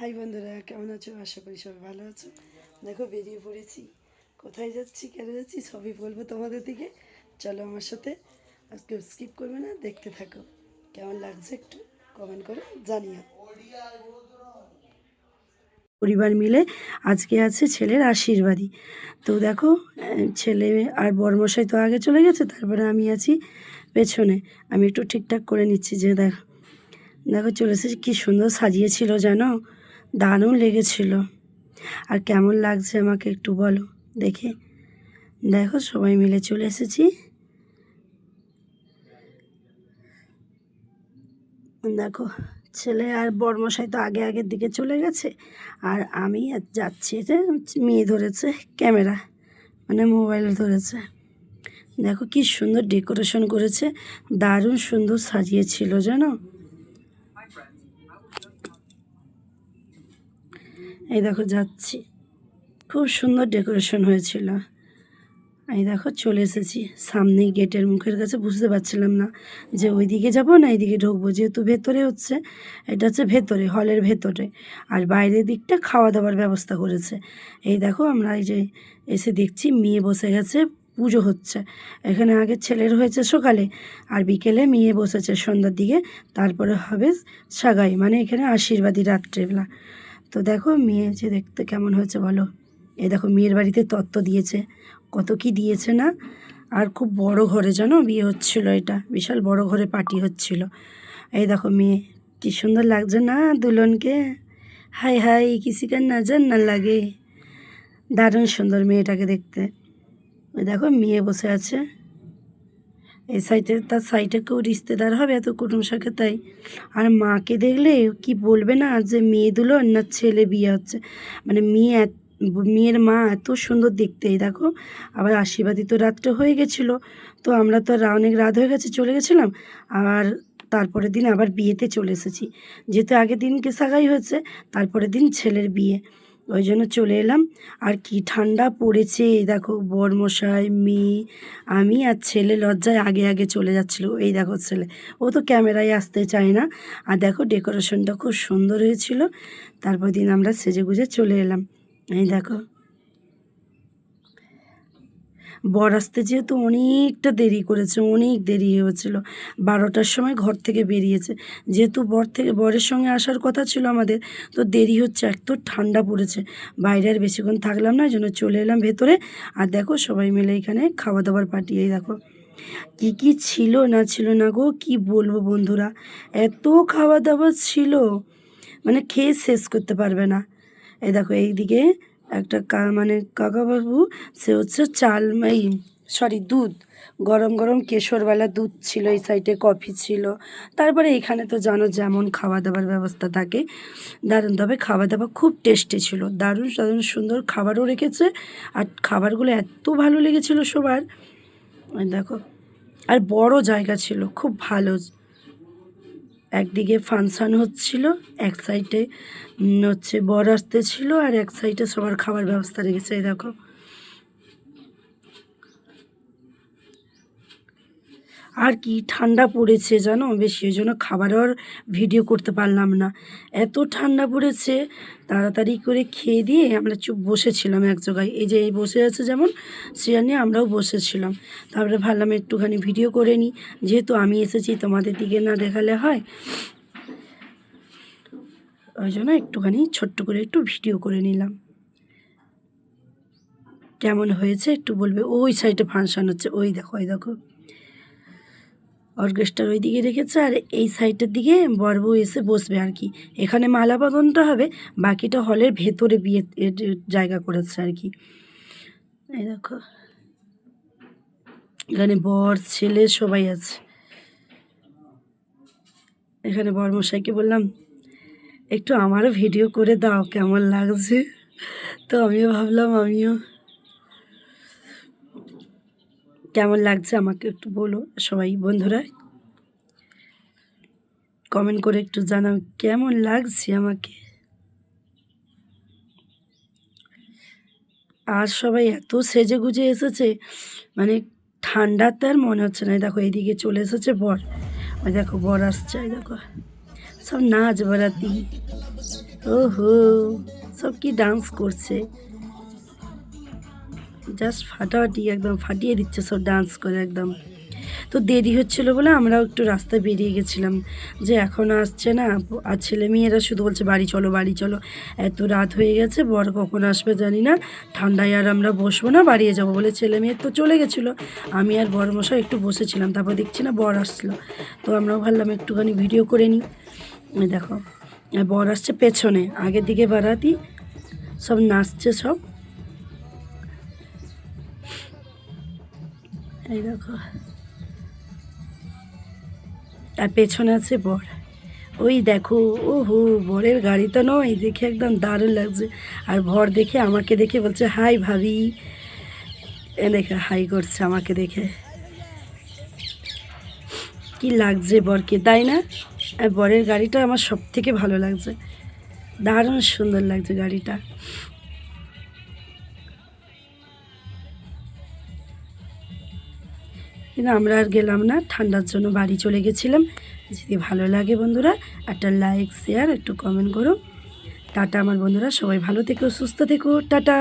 High বন্ধুরা, কেমন আছো? আশা করি সবাই ভালো আছো। দেখো বেরিয়ে পড়েছি, কোথায় যাচ্ছি, কেন যাচ্ছি সবই বলবো তোমাদের দিকে। চলো আমার সাথে, আজকে স্কিপ করবে না, দেখতে থাকো। কেমন লাগছে একটু কমেন্ট করে জানিও। পরিবার মিলে আজকে আছে ছেলের আশীর্বাদী। তো দেখো, ছেলে আর বরমশাই তো আগে চলে গেছে, তারপরে আমি আছি পেছনে। আমি একটু ঠিকঠাক করে নিচ্ছি। যে দেখো দেখো চলে এসেছি, কী সুন্দর সাজিয়েছিল জানো, দারুণ লেগেছিল। আর কেমন লাগছে আমাকে একটু বলো দেখে। দেখো সবাই মিলে চলে এসেছি। দেখো ছেলে আর বরমশাই তো আগে আগের দিকে চলে গেছে, আর আমি যাচ্ছি। যে মেয়ে ধরেছে ক্যামেরা, মানে মোবাইল ধরেছে। দেখো কি সুন্দর ডেকোরেশন করেছে, দারুণ সুন্দর সাজিয়েছিল জানো। এই দেখো যাচ্ছি, খুব সুন্দর ডেকোরেশন হয়েছিল। এই দেখো চলে এসেছি সামনেই গেটের মুখের কাছে। বুঝতে পারছিলাম না যে ওই দিকে যাবো না এইদিকে ঢুকবো, যেহেতু ভেতরে হচ্ছে। এটা হচ্ছে ভেতরে, হলের ভেতরে। আর বাইরের দিকটা খাওয়া দাওয়ার ব্যবস্থা করেছে। এই দেখো আমরা এই যে এসে দেখছি মেয়ে বসে গেছে, পুজো হচ্ছে এখানে। আগে ছেলের হয়েছে সকালে, আর বিকেলে মেয়ে বসেছে সন্ধ্যার দিকে। তারপরে হবে সাগাই, মানে এখানে আশীর্বাদী রাত্রেবেলা। তো দেখো মেয়ে যে দেখতে কেমন হয়েছে বলো। এই দেখো মেয়ের বাড়িতে তত্ত্ব দিয়েছে, কত কি দিয়েছে না। আর খুব বড় ঘরে জানো বিয়ে হচ্ছিল, এটা বিশাল বড় ঘরে পার্টি হচ্ছিল। এই দেখো মেয়ে, কি সুন্দর লাগছে না দুলনকে। হাই হাই, কিসিকার নজর না লাগে। দারুণ সুন্দর মেয়েটাকে দেখতে। ওই দেখো মেয়ে বসে আছে এই সাইডে, তার সাইডে কেউ রিশতেদার হবে, এত কুটুম শাকে তাই। আর মাকে দেখলে কি বলবে না যে মেয়ে দুলন না ছেলে বিয়ে হচ্ছে। মানে মেয়ের মা এত সুন্দর দেখতে। এই দেখো আবার আশীর্বাদী তো রাত্রে হয়ে গেছিলো, তো আমরা তো অনেক রাত হয়ে গেছে চলে গেছিলাম। আর তারপরের দিন আবার বিয়েতে চলে এসেছি, যেহেতু আগের দিনকে সাগাই হয়েছে, তারপরের দিন ছেলের বিয়ে, ওই জন্য চলে এলাম। আর কি ঠান্ডা পড়েছে, দেখো বরমশাই, মেয়ে, আমি আর ছেলে লজ্জায় আগে আগে চলে যাচ্ছিলো। এই দেখো ছেলে, ও তো ক্যামেরায় আসতে চায় না। আর দেখো ডেকোরেশনটা খুব সুন্দর হয়েছিল। তারপর দিন আমরা সেজেগুজে চলে এলাম। এই দেখো বর আসতে যেহেতু অনেকটা দেরি করেছে, অনেক দেরি হয়েছিল। 12টার সময় ঘর থেকে বেরিয়েছে, যেহেতু বরের সঙ্গে আসার কথা ছিল আমাদের, তো দেরি হচ্ছে। এত ঠান্ডা পড়েছে, বাইরে আর বেশিক্ষণ থাকলাম না, এই জন্য চলে এলাম ভেতরে। আর দেখো সবাই মিলে এখানে খাওয়া দাওয়ার পার্টি। এই দেখো কী কী ছিল না ছিল না গো, কি বলবো বন্ধুরা, এত খাওয়া দাওয়া ছিল মানে খেয়ে শেষ করতে পারবে না। এই দেখো এইদিকে একটা মানে কাকাবাবু, সে হচ্ছে চাল, এই সরি দুধ, গরম গরম কেশরওয়ালা দুধ ছিল। এই সাইডে কফি ছিল। তারপরে এখানে তো জানো যেমন খাওয়া দাওয়ার ব্যবস্থা থাকে, দারুণ। তবে খাওয়া দাওয়া খুব টেস্টি ছিল, দারুণ দারুণ সুন্দর খাবারও রেখেছে। আর খাবারগুলো এত ভালো লেগেছিল সবার। ওই দেখো, আর বড় জায়গা ছিল, খুব ভালো। একদিকে ফাংশান হচ্ছিল, এক সাইডে হচ্ছে বর আসতে ছিল, আর এক সাইডে সবার খাবার ব্যবস্থা রেখেছে। এই দেখো আর কি ঠান্ডা পড়েছে জানো বেশি, ওই জন্য খাবারের ভিডিও করতে পারলাম না, এত ঠান্ডা পড়েছে। তাড়াতাড়ি করে খেয়ে দিয়ে আমরা চুপ বসেছিলাম এক জায়গায়। এই যে এই বসে আছে যেমন, চেয়ার নিয়ে আমরাও বসেছিলাম। তারপরে ভাবলাম একটুখানি ভিডিও করে নিই, যেহেতু আমি এসেছি তোমাদের দিকে না দেখালে হয়, ওই জন্য একটুখানি ছোট্ট করে একটু ভিডিও করে নিলাম। কেমন হয়েছে একটু বলবে। ওই সাইডে ফাংশন হচ্ছে, ওই দেখো ওই দেখো অর্কেস্ট্রার ওই দিকে রেখেছে, আর এই সাইডের দিকে বর বউ এসে বসবে আর কি। এখানে মালা বদনটা হবে, বাকিটা হলের ভেতরে বিয়ে জায়গা করেছে আর কি। এই দেখো এখানে বর ছেলে সবাই আছে। এখানে বরমশাইকে বললাম একটু আমারও ভিডিও করে দাও, কেমন লাগছে। তো আমিও ভাবলাম আমিও, কেমন লাগছে আমাকে একটু বলো সবাই বন্ধুরা, কমেন্ট করে একটু জানাও কেমন লাগছে আমাকে। আর সবাই এত সেজে গুজে এসেছে, মানে ঠান্ডাতে আর মনে হচ্ছে না। দেখো এইদিকে চলে এসেছে বর, ওই দেখো বর আসছে। এই দেখো সব নাচ বারাতি। ওহো, সব কি ডান্স করছে, জাস্ট ফাটাফাটি একদম ফাটিয়ে দিচ্ছে সব ডান্স করে একদম। তো দেরি হচ্ছিল বলে আমরাও একটু রাস্তায় বেরিয়ে গেছিলাম, যে এখনও আসছে না। আর ছেলে মেয়েরা শুধু বলছে বাড়ি চলো বাড়ি চলো, এত রাত হয়ে গেছে, বর কখন আসবে জানি না, ঠান্ডায় আর আমরা বসবো না, বাড়িয়ে যাবো বলে ছেলে মেয়ে তো চলে গেছিলো। আমি আর বরমশাই একটু বসেছিলাম, তারপর দেখছি না বর আসলো, তো আমরাও ভাবলাম একটুখানি ভিডিও করে নিই। এই দেখো, আর বর আসছে পেছনে, আগের দিকে বারাতি সব নাচছে সব। এই দেখো, আর পেছনে আছে বর। ওই দেখো, ওহো, বরের গাড়িটা নয় দেখে একদম দারুণ লাগছে। আর বর দেখে আমাকে দেখে বলছে হাই ভাবি, এ দেখে হাই করছে আমাকে দেখে, কি লাগছে বরকে, তাই না? আর বরের গাড়িটা আমার সব থেকে ভালো লাগছে, দারুণ সুন্দর লাগছে গাড়িটা। কিন্তু আমরা আর গেলাম না, ঠান্ডার জন্য বাড়ি চলে গেছিলাম। যদি ভালো লাগে বন্ধুরা, একটা লাইক শেয়ার একটু কমেন্ট করো। টাটা আমার বন্ধুরা, সবাই ভালো থেকো সুস্থ থেকো, টাটা।